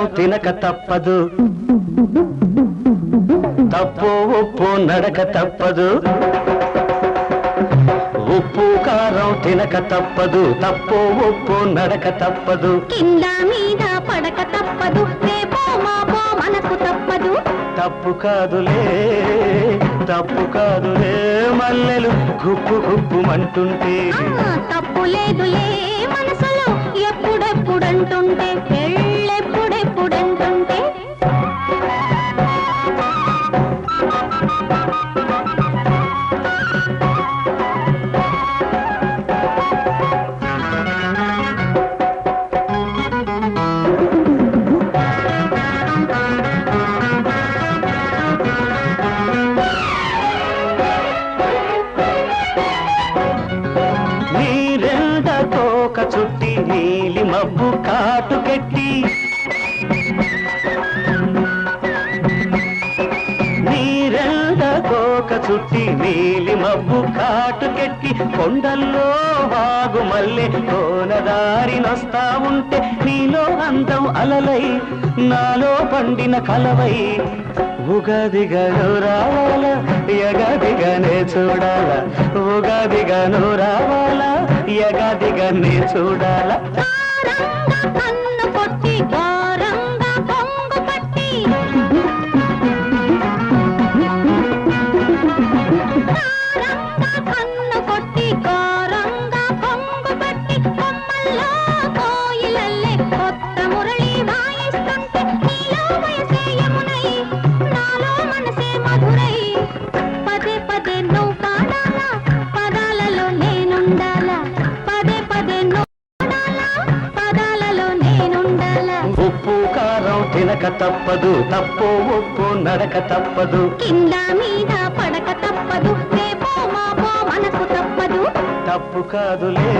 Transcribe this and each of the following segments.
కారం తినక తప్పదు, తప్పు ఉప్పు నడక తప్పదు. ఉప్పు కారం తినక తప్పదు, తప్పు ఉప్పు నడక తప్పదు. కింద మీద పడక తప్పదు, రేపో మాపో మనకు తప్పదు. తప్పు కాదులే తప్పు కాదులే మల్లెలు గుప్పు గుప్పుమంటుంటే. తప్పు లేదులే మనసులో ఎప్పుడెప్పుడంటుంటే, పెళ్ళెప్పుడెప్పుడంటుంటే. చుట్టి నీలి మబ్బు కాటుకెట్టి, నీరెండ కోక చుట్టి నీలి మబ్బు కాటుకెట్టి, కొండల్లో వాగు మల్లె కోనదారినొస్తా ఉంటే, నీలో అందం అలలై నాలో పండిన కలవై. ఉగాదిగాను రావాలా యగాదిగానే చూడాలా, ఉగాదిగాను రావాలా యగాదిగానే చూడాలా. కన్ను కొట్టి ఘోరంగా పొంగు పట్టి, కన్ను కొట్టి ఘోరంగా పొంగు పట్టి, కొమ్మల్లో కోయిలల్లే కొత్త మురళి వాయిస్తుంటే, నీలో వయసే యమునై నాలో మనసే మధురై. పదే పదే నువ్వు పాడాలా, పదాలలో నేనుండాలా, పదే పదే నువ్వు పాడాలా, పదాలలో నేనుండాలా. ఉప్పు కారం తినక తప్పదు, తప్పు ఉప్పు నడక తప్పదు. కింద మీద పడక తప్పదు, రేపో మాపో మనకు తప్పదు. తప్పు కాదులే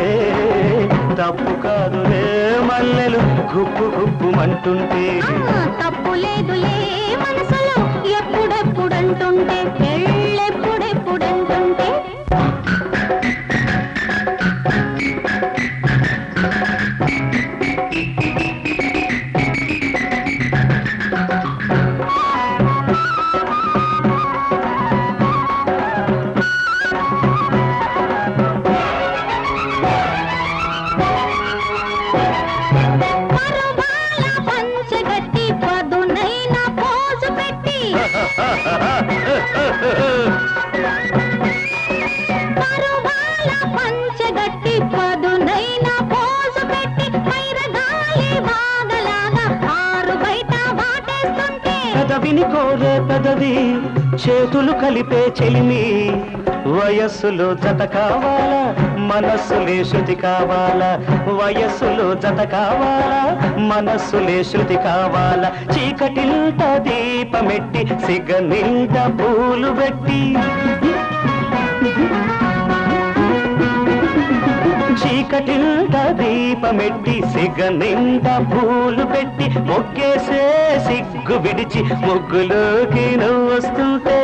తప్పు కాదులే మల్లెలు గుప్పు గుప్పుమంటుంటే. తప్పు లేదులే మనసులో ఎప్పుడెప్పుడంటుంటే, పెళ్ళెప్పుడెప్పుడంటుంటే. పరువాల పంచగట్టి పదునైన పోజు పెట్టి, పరువాల పంచగట్టి పదునైన పోజు పెట్టి, పైరగాలి వాగలాగా ఆరు బయట వాటేస్తుంటే. పెదవిని కోరే పెదవి చేతులు కలిపే చెలిమి, వయస్సులో జత కావాలా మనస్సులే శృతి కావాలా, వయస్సులో జత కావాలా మనస్సులే శృతి కావాలా. చీకటిల్ట దీపమెట్టి సిగ నింట పూలు పెట్టి, చీకటిల్ట దీపమెట్టి సిగ నింట పూలు పెట్టి, మొగ్గేసే సిగ్గు విడిచి ముగ్గులోకి నువ్వు వస్తుంటే.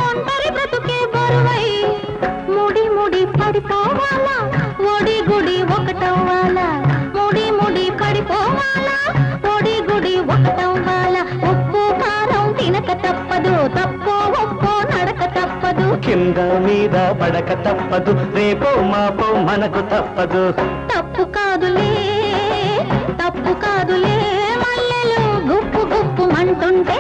ఒంటరి బ్రతుకే బరువై ముడి ముడి పడిపోవాలా, ఒడి గుడి ఒకటవ్వాలా, ముడి ముడి పడిపోవాలా, ఒడి గుడి ఒకటవ్వాలా. ఉప్పు కారం తినక తప్పదు, తప్పు ఉప్పు నడక తప్పదు. కింద మీద పడక తప్పదు, రేపో మాపో మనకు తప్పదు. తప్పు కాదులే తప్పు కాదులే మల్లెలు గుప్పు గుప్పుమంటుంటే.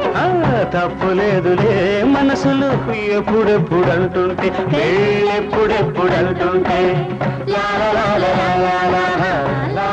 తప్పు లేదులే మనసులు ఎప్పుడెప్పుడంటుంటే, పెళ్ళెప్పుడెప్పుడంటుంటే. లా లా లా లా లా లా లా.